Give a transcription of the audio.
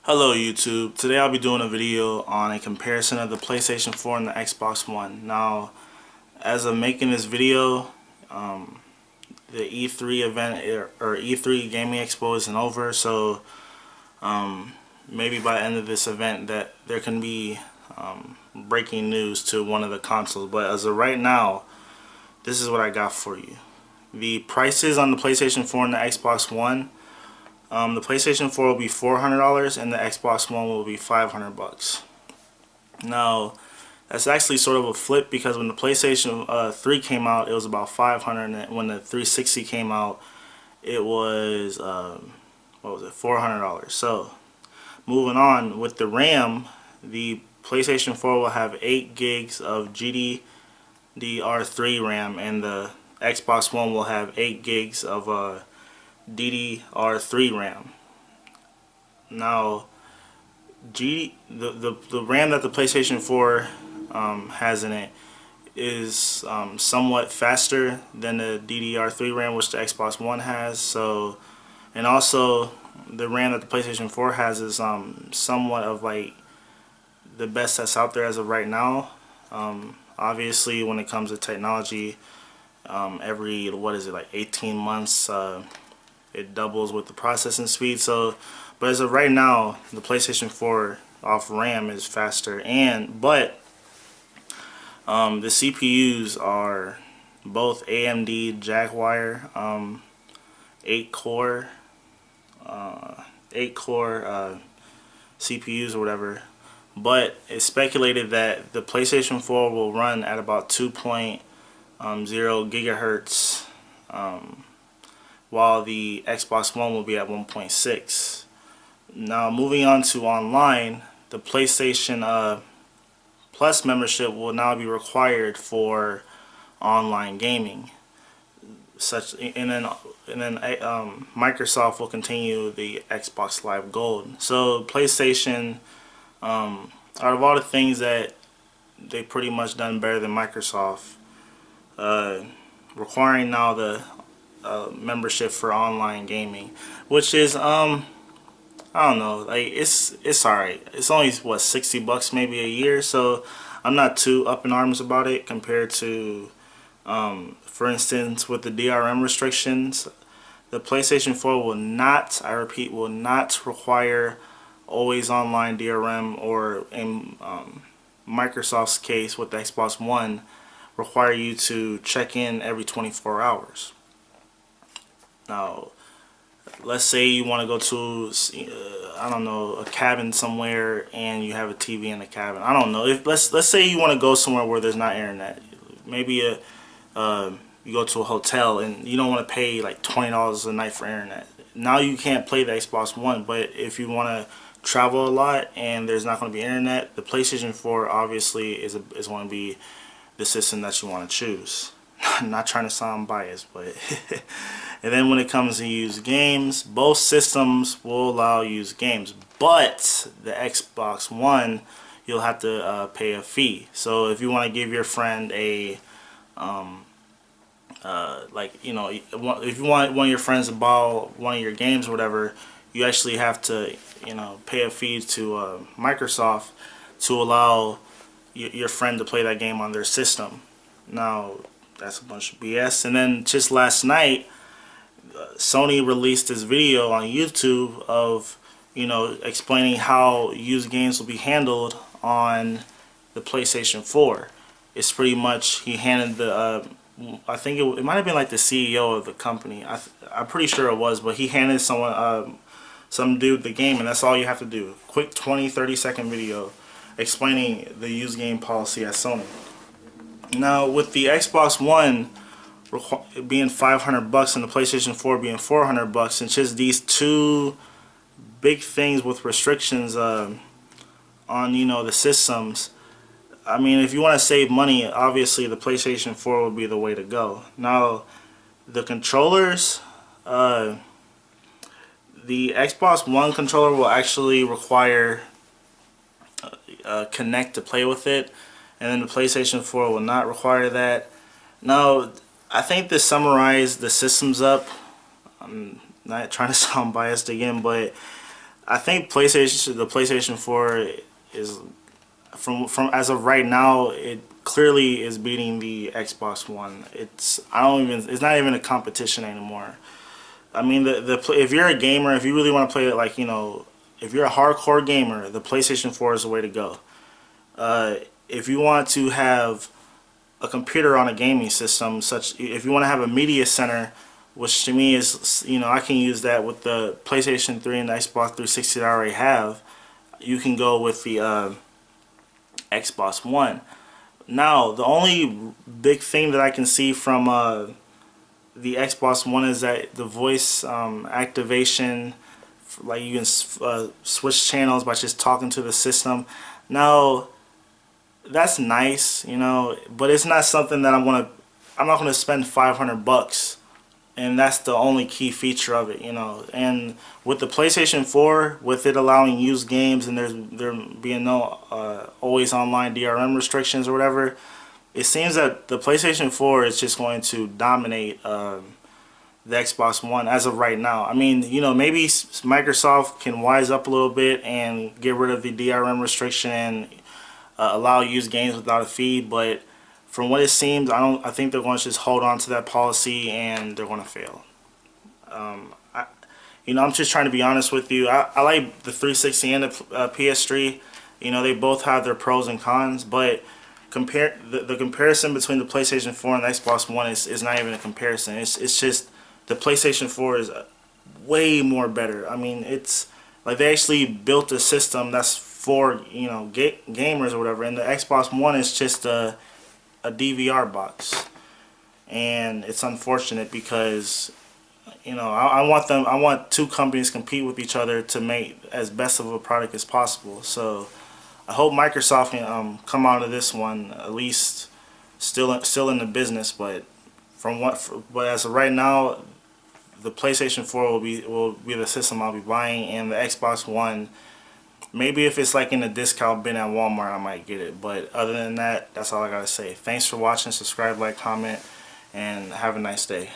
Hello YouTube. Today I'll be doing a video on a comparison of the PlayStation 4 and the Xbox One. Now, as of making this video, the E3 event or E3 Gaming Expo isn't over, so maybe by the end of this event that there can be breaking news to one of the consoles. But as of right now, this is what I got for you. The prices on the PlayStation 4 and the Xbox One. The PlayStation 4 will be $400 and the Xbox One will be $500. Now, that's actually sort of a flip because when the PlayStation 3 came out, it was about $500, and when the 360 came out, it was what was it, $400. So, moving on with the RAM, the PlayStation 4 will have 8 gigs of GDDR3 RAM, and the Xbox One will have 8 gigs of DDR3 RAM. Now, the RAM that the PlayStation 4 has in it is somewhat faster than the DDR3 RAM which the Xbox One has. So, and also the RAM that the PlayStation 4 has is somewhat of like the best that's out there as of right now. Obviously, when it comes to technology, every what is it, like 18 months. It doubles with the processing speed. So, but as of right now, the PlayStation 4 off RAM is faster, but the CPUs are both AMD Jaguar 8 core CPUs or whatever. But it's speculated that the PlayStation 4 will run at about 2.0 gigahertz. While the Xbox One will be at 1.6. Now, moving on to online, the PlayStation Plus membership will now be required for online gaming. And then Microsoft will continue the Xbox Live Gold. So PlayStation, out of all the things that they pretty much done better than Microsoft, requiring now the membership for online gaming, which is I don't know, like it's alright. It's only what, $60 maybe a year, so I'm not too up in arms about it compared to for instance with the DRM restrictions. The PlayStation 4 will not, I repeat, will not require always online DRM, or in Microsoft's case with the Xbox One, require you to check in every 24 hours. Now, let's say you want to go to, I don't know, a cabin somewhere and you have a TV in the cabin. I don't know. Let's say you want to go somewhere where there's not internet. Maybe you go to a hotel and you don't want to pay like $20 a night for internet. Now you can't play the Xbox One, but if you want to travel a lot and there's not going to be internet, the PlayStation 4 obviously is going to be the system that you want to choose. I'm not trying to sound biased, but and then when it comes to used games, both systems will allow used games, but the Xbox One, you'll have to pay a fee. So if you want to give your friend a like, you know, if you want one of your friends to borrow one of your games or whatever, you actually have to, you know, pay a fee to Microsoft to allow your friend to play that game on their system. Now, that's a bunch of BS. And then just last night, Sony released this video on YouTube of, you know, explaining how used games will be handled on the PlayStation 4. It's pretty much, he handed the, I think it might have been like the CEO of the company. I'm pretty sure it was, but he handed someone, some dude the game, and that's all you have to do. Quick 20-30 second video explaining the used game policy at Sony. Now, with the Xbox One being $500 and the PlayStation 4 being $400, and just these two big things with restrictions on, you know, the systems, I mean, if you want to save money, obviously the PlayStation 4 would be the way to go. Now, the controllers, the Xbox One controller will actually require Kinect to play with it, and then the PlayStation 4 will not require that. Now, I think to summarize the systems up, I'm not trying to sound biased again, but I think the PlayStation 4 is from as of right now, it clearly is beating the Xbox One. It's not even a competition anymore. I mean, if you're a gamer, if you really want to play it, like, if you're a hardcore gamer, the PlayStation 4 is the way to go. If you want to have a computer on a gaming system, if you want to have a media center, which to me is, I can use that with the PlayStation 3 and the Xbox 360 that I already have. You can go with the Xbox One. Now, the only big thing that I can see from the Xbox One is that the voice activation, like you can switch channels by just talking to the system. Now, that's nice, but it's not something that I'm not gonna spend $500, and that's the only key feature of it. And with the PlayStation 4, with it allowing used games and there being no always online DRM restrictions or whatever, it seems that the PlayStation 4 is just going to dominate the Xbox One as of right now. I mean, maybe Microsoft can wise up a little bit and get rid of the DRM restriction and allow used games without a fee, but from what it seems, I think they're going to just hold on to that policy and they're going to fail. I'm just trying to be honest with you. I like the 360 and the PS3. They both have their pros and cons, but the comparison between the PlayStation 4 and the Xbox One is not even a comparison. It's just the PlayStation 4 is way more better. I mean, it's like they actually built a system that's for gamers or whatever, and the Xbox One is just a DVR box, and it's unfortunate because I want two companies to compete with each other to make as best of a product as possible. So I hope Microsoft can come out of this one at least still in the business, but but as of right now, the PlayStation 4 will be the system I'll be buying, and the Xbox One, maybe if it's like in a discount bin at Walmart, I might get it. But other than that, that's all I gotta say. Thanks for watching. Subscribe, like, comment, and have a nice day.